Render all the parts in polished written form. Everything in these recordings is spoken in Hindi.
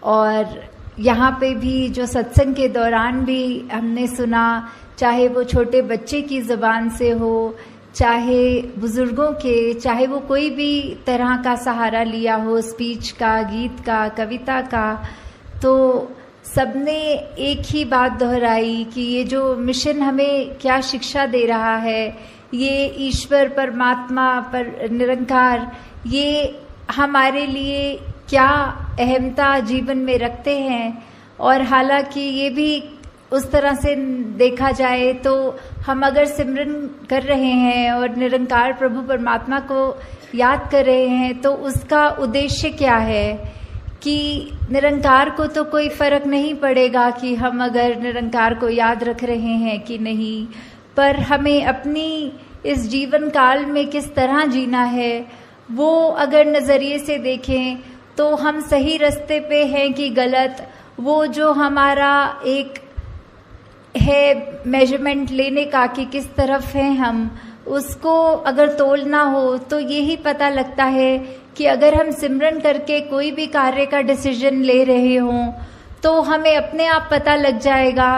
और यहाँ पे भी जो सत्संग के दौरान भी हमने सुना, चाहे वो छोटे बच्चे की ज़बान से हो, चाहे बुज़ुर्गों के, चाहे वो कोई भी तरह का सहारा लिया हो, स्पीच का, गीत का, कविता का, तो सबने एक ही बात दोहराई कि ये जो मिशन हमें क्या शिक्षा दे रहा है, ये ईश्वर परमात्मा पर निरंकार ये हमारे लिए क्या अहमता जीवन में रखते हैं। और हालांकि ये भी उस तरह से देखा जाए तो हम अगर सिमरन कर रहे हैं और निरंकार प्रभु परमात्मा को याद कर रहे हैं तो उसका उद्देश्य क्या है कि निरंकार को तो कोई फर्क नहीं पड़ेगा कि हम अगर निरंकार को याद रख रहे हैं कि नहीं, पर हमें अपनी इस जीवन काल में किस तरह जीना है वो अगर नज़रिए से देखें तो हम सही रास्ते पे हैं कि गलत, वो जो हमारा एक है मेजरमेंट लेने का कि किस तरफ हैं हम, उसको अगर तोलना हो तो यही पता लगता है कि अगर हम सिमरन करके कोई भी कार्य का डिसीजन ले रहे हों तो हमें अपने आप पता लग जाएगा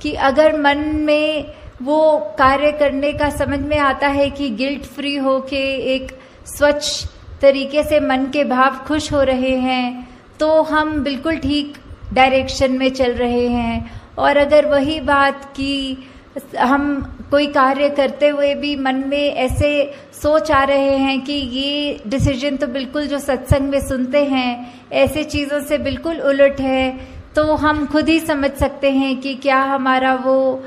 कि अगर मन में वो कार्य करने का समझ में आता है कि गिल्ट फ्री हो के एक स्वच्छ तरीके से मन के भाव खुश हो रहे हैं तो हम बिल्कुल ठीक डायरेक्शन में चल रहे हैं। और अगर वही बात कि हम कोई कार्य करते हुए भी मन में ऐसे सोच आ रहे हैं कि ये डिसीजन तो बिल्कुल जो सत्संग में सुनते हैं ऐसे चीज़ों से बिल्कुल उलट है, तो हम खुद ही समझ सकते हैं कि क्या हमारा वो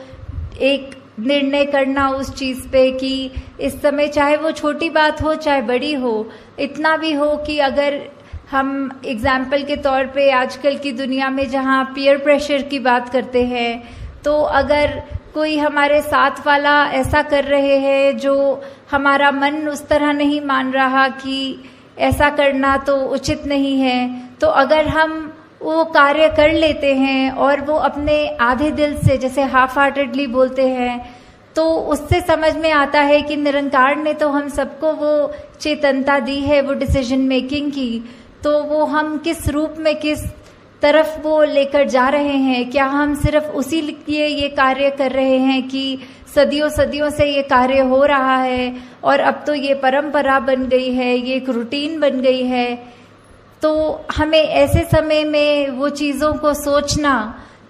एक निर्णय करना उस चीज़ पे कि इस समय चाहे वो छोटी बात हो चाहे बड़ी हो, इतना भी हो कि अगर हम एग्जाम्पल के तौर पे आजकल की दुनिया में जहाँ पीयर प्रेशर की बात करते हैं, तो अगर कोई हमारे साथ वाला ऐसा कर रहे हैं जो हमारा मन उस तरह नहीं मान रहा कि ऐसा करना तो उचित नहीं है, तो अगर हम वो कार्य कर लेते हैं और वो अपने आधे दिल से, जैसे हाफ हार्टेडली बोलते हैं, तो उससे समझ में आता है कि निरंकार ने तो हम सबको वो चेतनता दी है वो डिसीजन मेकिंग की, तो वो हम किस रूप में किस तरफ वो लेकर जा रहे हैं। क्या हम सिर्फ उसी लिए ये कार्य कर रहे हैं कि सदियों सदियों से ये कार्य हो रहा है और अब तो ये परंपरा बन गई है, ये एक रूटीन बन गई है, तो हमें ऐसे समय में वो चीज़ों को सोचना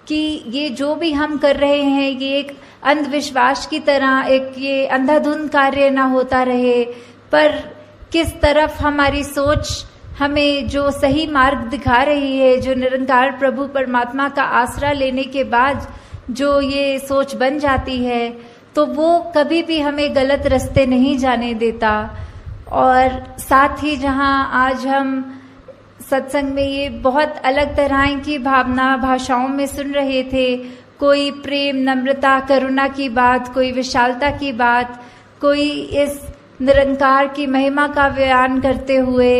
कि ये जो भी हम कर रहे हैं ये एक अंधविश्वास की तरह एक ये अंधाधुंध कार्य ना होता रहे, पर किस तरफ हमारी सोच हमें जो सही मार्ग दिखा रही है, जो निरंकार प्रभु परमात्मा का आसरा लेने के बाद जो ये सोच बन जाती है, तो वो कभी भी हमें गलत रास्ते नहीं जाने देता। और साथ ही जहाँ आज हम सत्संग में ये बहुत अलग तरह की भावना भाषाओं में सुन रहे थे, कोई प्रेम, नम्रता, करुणा की बात, कोई विशालता की बात, कोई इस निरंकार की महिमा का बयान करते हुए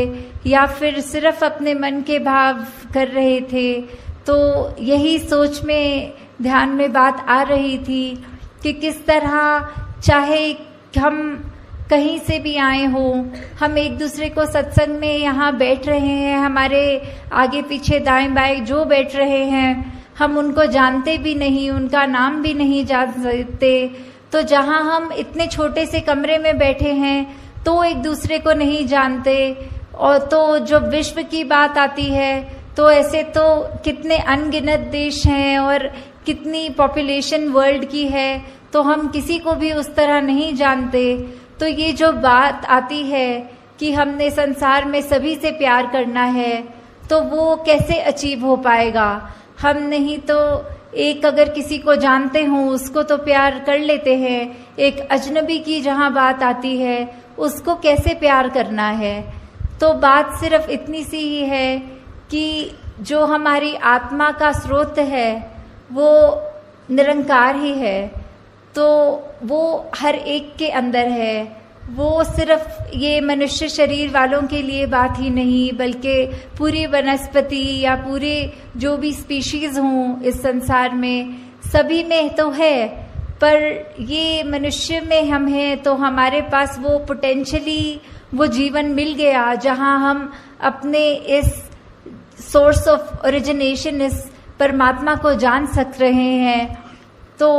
या फिर सिर्फ अपने मन के भाव कर रहे थे, तो यही सोच में ध्यान में बात आ रही थी कि किस तरह चाहे हम कहीं से भी आए हों, हम एक दूसरे को सत्संग में यहाँ बैठ रहे हैं, हमारे आगे पीछे दाएं बाएं जो बैठ रहे हैं हम उनको जानते भी नहीं, उनका नाम भी नहीं जान सकते, तो जहाँ हम इतने छोटे से कमरे में बैठे हैं तो एक दूसरे को नहीं जानते, और तो जो विश्व की बात आती है तो ऐसे तो कितने अनगिनत देश हैं और कितनी पॉपुलेशन वर्ल्ड की है, तो हम किसी को भी उस तरह नहीं जानते। तो ये जो बात आती है कि हमने संसार में सभी से प्यार करना है, तो वो कैसे अचीव हो पाएगा। हम नहीं तो एक अगर किसी को जानते हों उसको तो प्यार कर लेते हैं, एक अजनबी की जहाँ बात आती है उसको कैसे प्यार करना है। तो बात सिर्फ इतनी सी ही है कि जो हमारी आत्मा का स्रोत है वो निरंकार ही है, तो वो हर एक के अंदर है। वो सिर्फ ये मनुष्य शरीर वालों के लिए बात ही नहीं, बल्कि पूरी वनस्पति या पूरे जो भी स्पीशीज हों इस संसार में सभी में तो है, पर ये मनुष्य में हम हैं तो हमारे पास वो पोटेंशियली वो जीवन मिल गया जहाँ हम अपने इस सोर्स ऑफ ओरिजिनेशन इस परमात्मा को जान सक रहे हैं। तो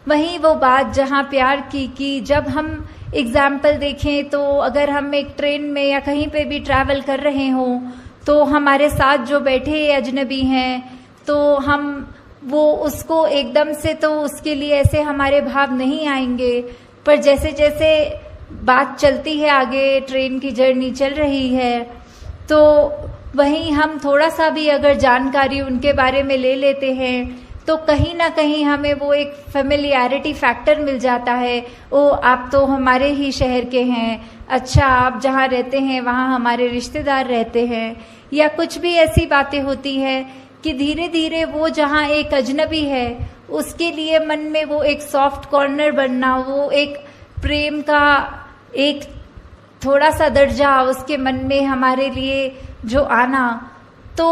वहीं वो बात जहाँ प्यार की कि जब हम एग्जाम्पल देखें तो अगर हम एक ट्रेन में या कहीं पे भी ट्रैवल कर रहे हों तो हमारे साथ जो बैठे अजनबी हैं तो हम वो उसको एकदम से तो उसके लिए ऐसे हमारे भाव नहीं आएंगे, पर जैसे जैसे बात चलती है आगे, ट्रेन की जर्नी चल रही है, तो वहीं हम थोड़ा सा भी अगर जानकारी उनके बारे में ले लेते हैं तो कहीं ना कहीं हमें वो एक फेमिलियरिटी फैक्टर मिल जाता है। ओ आप तो हमारे ही शहर के हैं, अच्छा आप जहाँ रहते हैं वहाँ हमारे रिश्तेदार रहते हैं, या कुछ भी ऐसी बातें होती है कि धीरे धीरे वो जहाँ एक अजनबी है उसके लिए मन में वो एक सॉफ्ट कॉर्नर बनना, वो एक प्रेम का एक थोड़ा सा दर्जा उसके मन में हमारे लिए जो आना। तो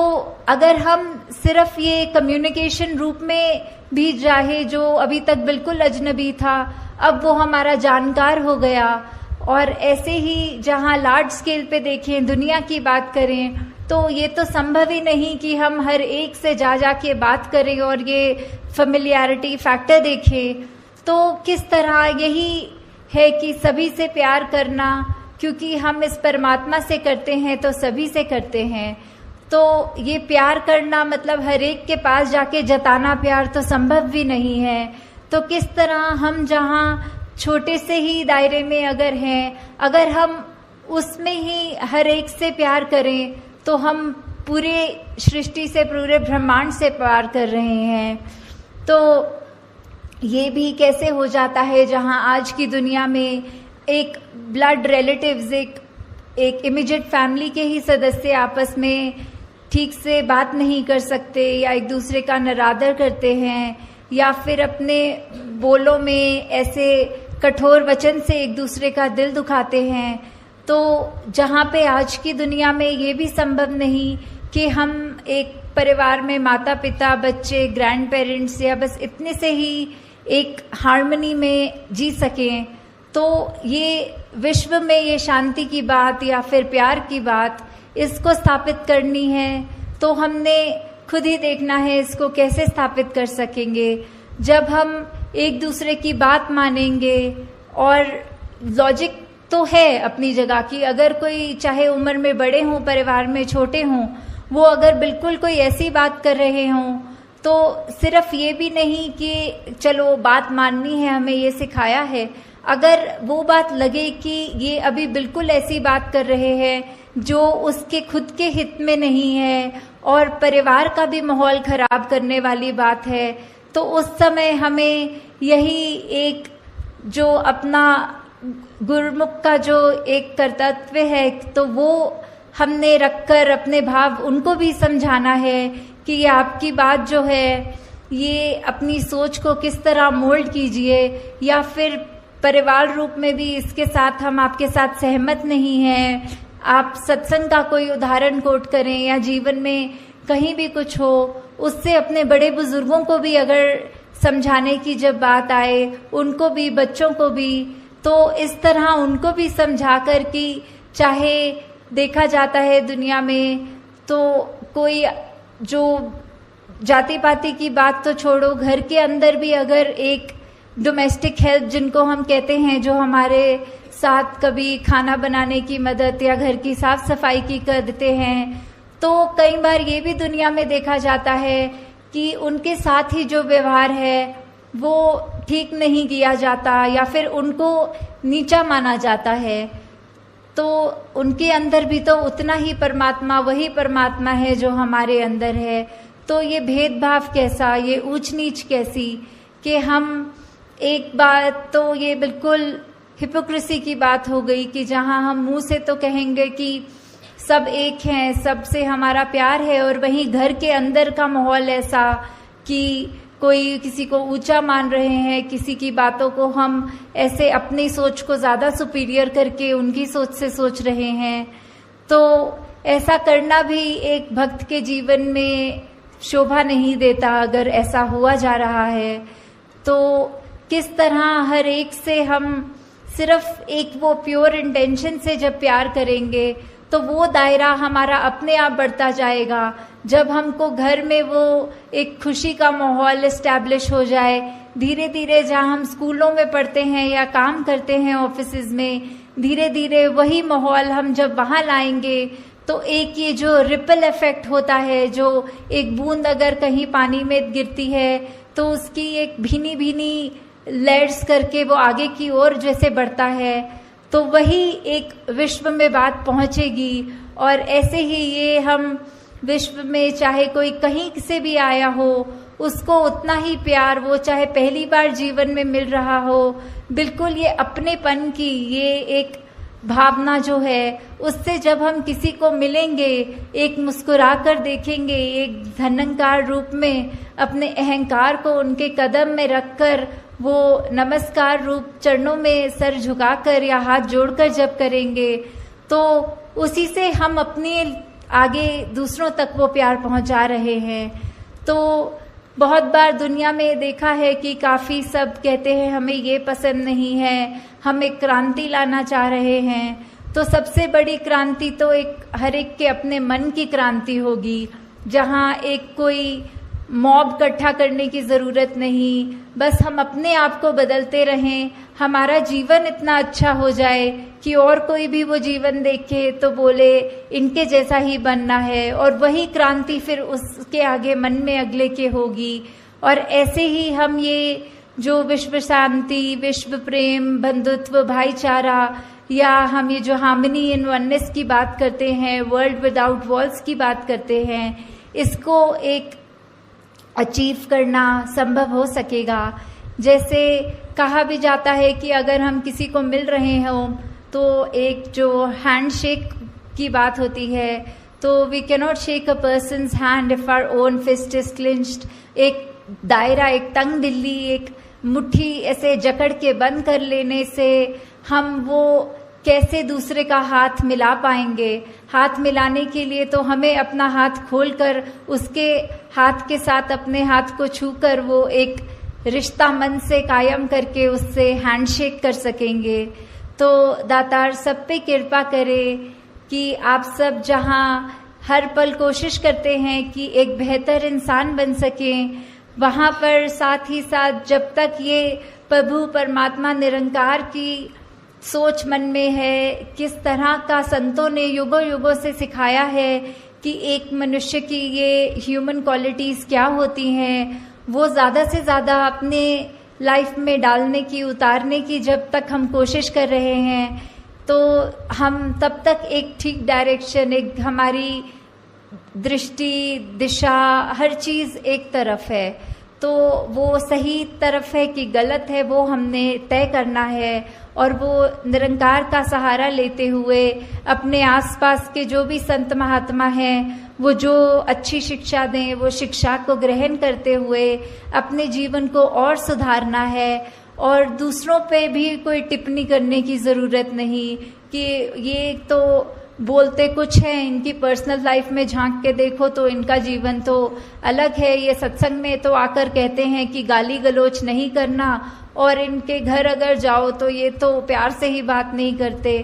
अगर हम सिर्फ ये कम्युनिकेशन रूप में भी चाहे जो अभी तक बिल्कुल अजनबी था अब वो हमारा जानकार हो गया, और ऐसे ही जहाँ लार्ज स्केल पे देखें, दुनिया की बात करें, तो ये तो संभव ही नहीं कि हम हर एक से जा के बात करें और ये फेमिलियरिटी फैक्टर देखें। तो किस तरह यही है कि सभी से प्यार करना, क्योंकि हम इस परमात्मा से करते हैं तो सभी से करते हैं। तो ये प्यार करना मतलब हर एक के पास जाके जताना प्यार तो संभव भी नहीं है। तो किस तरह हम जहाँ छोटे से ही दायरे में अगर हैं, अगर हम उसमें ही हर एक से प्यार करें तो हम पूरे सृष्टि से, पूरे ब्रह्मांड से प्यार कर रहे हैं। तो ये भी कैसे हो जाता है जहाँ आज की दुनिया में एक ब्लड रिलेटिव्स, एक इमीडिएट फैमिली के ही सदस्य आपस में ठीक से बात नहीं कर सकते या एक दूसरे का निरादर करते हैं, या फिर अपने बोलों में ऐसे कठोर वचन से एक दूसरे का दिल दुखाते हैं। तो जहाँ पे आज की दुनिया में ये भी संभव नहीं कि हम एक परिवार में माता पिता, बच्चे, ग्रैंड पेरेंट्स या बस इतने से ही एक हार्मनी में जी सकें, तो ये विश्व में ये शांति की बात या फिर प्यार की बात इसको स्थापित करनी है तो हमने खुद ही देखना है इसको कैसे स्थापित कर सकेंगे। जब हम एक दूसरे की बात मानेंगे, और लॉजिक तो है अपनी जगह की, अगर कोई चाहे उम्र में बड़े हों, परिवार में छोटे हों, वो अगर बिल्कुल कोई ऐसी बात कर रहे हों तो सिर्फ ये भी नहीं कि चलो बात माननी है, हमें ये सिखाया है, अगर वो बात लगे कि ये अभी बिल्कुल ऐसी बात कर रहे हैं जो उसके खुद के हित में नहीं है और परिवार का भी माहौल खराब करने वाली बात है, तो उस समय हमें यही एक जो अपना गुरुमुख का जो एक कर्तव्य है तो वो हमने रखकर अपने भाव उनको भी समझाना है कि ये आपकी बात जो है ये अपनी सोच को किस तरह मोल्ड कीजिए, या फिर परिवार रूप में भी इसके साथ हम आपके साथ सहमत नहीं हैं। आप सत्संग का कोई उदाहरण कोट करें या जीवन में कहीं भी कुछ हो, उससे अपने बड़े बुजुर्गों को भी अगर समझाने की जब बात आए, उनको भी, बच्चों को भी, तो इस तरह उनको भी समझा कर कि चाहे देखा जाता है दुनिया में तो कोई जो जाति पाति की बात तो छोड़ो, घर के अंदर भी अगर एक डोमेस्टिक हेल्प जिनको हम कहते हैं, जो हमारे साथ कभी खाना बनाने की मदद या घर की साफ सफाई की कर देते हैं, तो कई बार ये भी दुनिया में देखा जाता है कि उनके साथ ही जो व्यवहार है वो ठीक नहीं किया जाता या फिर उनको नीचा माना जाता है। तो उनके अंदर भी तो उतना ही परमात्मा, वही परमात्मा है जो हमारे अंदर है। तो ये भेदभाव कैसा, ये ऊंच नीच कैसी, कि हम एक बात तो ये बिल्कुल हिपोक्रेसी की बात हो गई कि जहां हम मुंह से तो कहेंगे कि सब एक हैं, सबसे हमारा प्यार है, और वहीं घर के अंदर का माहौल ऐसा कि कोई किसी को ऊंचा मान रहे हैं, किसी की बातों को हम ऐसे अपनी सोच को ज़्यादा सुपीरियर करके उनकी सोच से सोच रहे हैं। तो ऐसा करना भी एक भक्त के जीवन में शोभा नहीं देता। अगर ऐसा हुआ जा रहा है तो किस तरह हर एक से हम सिर्फ एक वो प्योर इंटेंशन से जब प्यार करेंगे तो वो दायरा हमारा अपने आप बढ़ता जाएगा। जब हमको घर में वो एक खुशी का माहौल इस्टेब्लिश हो जाए, धीरे धीरे जहाँ हम स्कूलों में पढ़ते हैं या काम करते हैं ऑफिसेज में, धीरे धीरे वही माहौल हम जब वहाँ लाएंगे तो एक ये जो रिपल इफेक्ट होता है, जो एक बूंद अगर कहीं पानी में गिरती है तो उसकी एक भीनी भीनी लेयर्स करके वो आगे की ओर जैसे बढ़ता है, तो वही एक विश्व में बात पहुंचेगी। और ऐसे ही ये हम विश्व में चाहे कोई कहीं से भी आया हो, उसको उतना ही प्यार, वो चाहे पहली बार जीवन में मिल रहा हो, बिल्कुल ये अपनेपन की ये एक भावना जो है, उससे जब हम किसी को मिलेंगे, एक मुस्कुरा कर देखेंगे, एक धन्यकार रूप में अपने अहंकार को उनके कदम में रखकर वो नमस्कार रूप चरणों में सर झुकाकर या हाथ जोड़कर जब करेंगे, तो उसी से हम अपने आगे दूसरों तक वो प्यार पहुंचा रहे हैं। तो बहुत बार दुनिया में देखा है कि काफ़ी सब कहते हैं हमें ये पसंद नहीं है, हम एक क्रांति लाना चाह रहे हैं। तो सबसे बड़ी क्रांति तो एक हर एक के अपने मन की क्रांति होगी, जहाँ एक कोई मॉब इकट्ठा करने की ज़रूरत नहीं, बस हम अपने आप को बदलते रहें, हमारा जीवन इतना अच्छा हो जाए कि और कोई भी वो जीवन देखे तो बोले इनके जैसा ही बनना है, और वही क्रांति फिर उसके आगे मन में अगले के होगी। और ऐसे ही हम ये जो विश्व शांति, विश्व प्रेम, बंधुत्व, भाईचारा, या हम ये जो हार्मनी इन वननेस की बात करते हैं, वर्ल्ड विदाउट वॉल्स की बात करते हैं, इसको एक अचीव करना संभव हो सकेगा। जैसे कहा भी जाता है कि अगर हम किसी को मिल रहे हों तो एक जो हैंडशेक की बात होती है, तो we can not shake a person's hand if our own fist is clinched. एक दायरा, एक तंग दिल्ली, एक मुट्ठी ऐसे जकड़ के बंद कर लेने से हम वो कैसे दूसरे का हाथ मिला पाएंगे। हाथ मिलाने के लिए तो हमें अपना हाथ खोलकर उसके हाथ के साथ अपने हाथ को छूकर वो एक रिश्ता मन से कायम करके उससे हैंडशेक कर सकेंगे। तो दातार सब पे कृपा करे कि आप सब जहाँ हर पल कोशिश करते हैं कि एक बेहतर इंसान बन सकें, वहाँ पर साथ ही साथ जब तक ये प्रभु परमात्मा निरंकार की सोच मन में है, किस तरह का संतों ने युगों युगों से सिखाया है कि एक मनुष्य की ये ह्यूमन क्वालिटीज़ क्या होती हैं, वो ज़्यादा से ज़्यादा अपने लाइफ में डालने की, उतारने की जब तक हम कोशिश कर रहे हैं, तो हम तब तक एक ठीक डायरेक्शन, एक हमारी दृष्टि, दिशा, हर चीज़ एक तरफ है। तो वो सही तरफ है कि गलत है, वो हमने तय करना है। और वो निरंकार का सहारा लेते हुए अपने आसपास के जो भी संत महात्मा हैं, वो जो अच्छी शिक्षा दें, वो शिक्षा को ग्रहण करते हुए अपने जीवन को और सुधारना है। और दूसरों पे भी कोई टिप्पणी करने की ज़रूरत नहीं कि ये तो बोलते कुछ है, इनकी पर्सनल लाइफ में झांक के देखो तो इनका जीवन तो अलग है। ये सत्संग में तो आकर कहते हैं कि गाली गलोच नहीं करना, और इनके घर अगर जाओ तो ये तो प्यार से ही बात नहीं करते।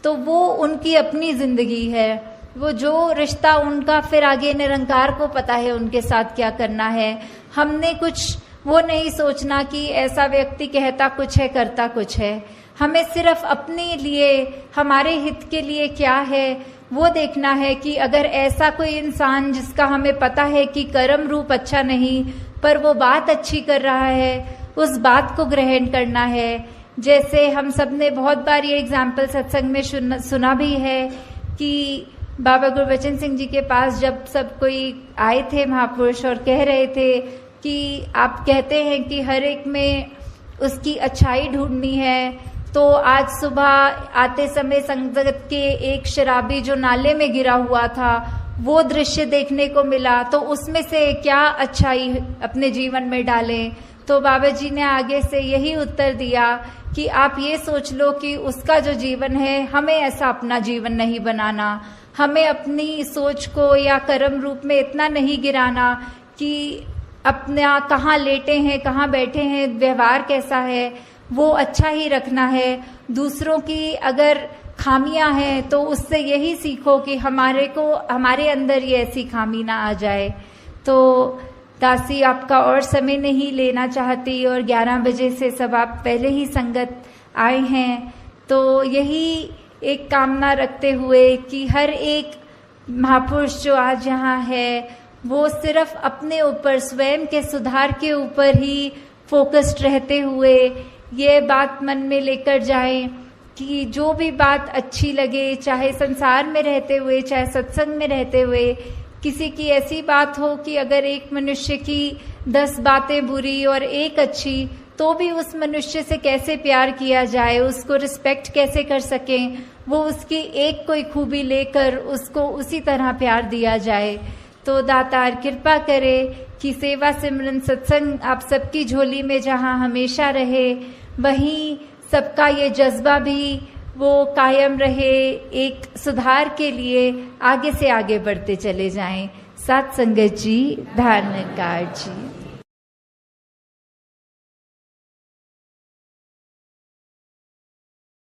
तो वो उनकी अपनी ज़िंदगी है, वो जो रिश्ता उनका, फिर आगे निरंकार को पता है उनके साथ क्या करना है। हमने कुछ वो नहीं सोचना कि ऐसा व्यक्ति कहता कुछ है, करता कुछ है। हमें सिर्फ अपने लिए, हमारे हित के लिए क्या है वो देखना है कि अगर ऐसा कोई इंसान जिसका हमें पता है कि कर्म रूप अच्छा नहीं, पर वो बात अच्छी कर रहा है, उस बात को ग्रहण करना है। जैसे हम सब ने बहुत बार ये एग्जाम्पल सत्संग में सुना भी है कि बाबा गुरबचन सिंह जी के पास जब सब कोई आए थे महापुरुष, और कह रहे थे कि आप कहते हैं कि हर एक में उसकी अच्छाई ढूंढनी है, तो आज सुबह आते समय संगत के एक शराबी जो नाले में गिरा हुआ था, वो दृश्य देखने को मिला, तो उसमें से क्या अच्छाई अपने जीवन में डालें। तो बाबा जी ने आगे से यही उत्तर दिया कि आप ये सोच लो कि उसका जो जीवन है, हमें ऐसा अपना जीवन नहीं बनाना। हमें अपनी सोच को या कर्म रूप में इतना नहीं गिराना कि अपना कहाँ लेटे हैं, कहाँ बैठे हैं, व्यवहार कैसा है, वो अच्छा ही रखना है। दूसरों की अगर खामियां हैं तो उससे यही सीखो कि हमारे अंदर ये ऐसी खामी ना आ जाए। तो दासी आपका और समय नहीं लेना चाहती और 11 बजे से सब आप पहले ही संगत आए हैं, तो यही एक कामना रखते हुए कि हर एक महापुरुष जो आज यहाँ है वो सिर्फ अपने ऊपर, स्वयं के सुधार के ऊपर ही फोकस्ड रहते हुए ये बात मन में लेकर जाएं कि जो भी बात अच्छी लगे, चाहे संसार में रहते हुए चाहे सत्संग में रहते हुए, किसी की ऐसी बात हो कि अगर एक मनुष्य की 10 बातें बुरी और एक अच्छी, तो भी उस मनुष्य से कैसे प्यार किया जाए, उसको रिस्पेक्ट कैसे कर सकें, वो उसकी एक कोई खूबी लेकर उसको उसी तरह प्यार दिया जाए। तो दातार कृपा करे कि सेवा सिमरन सत्संग आप सबकी झोली में जहाँ हमेशा रहे, वहीं सबका ये जज्बा भी वो कायम रहे, एक सुधार के लिए आगे से आगे बढ़ते चले जाएं। साथ संगत जी, धारणकार जी।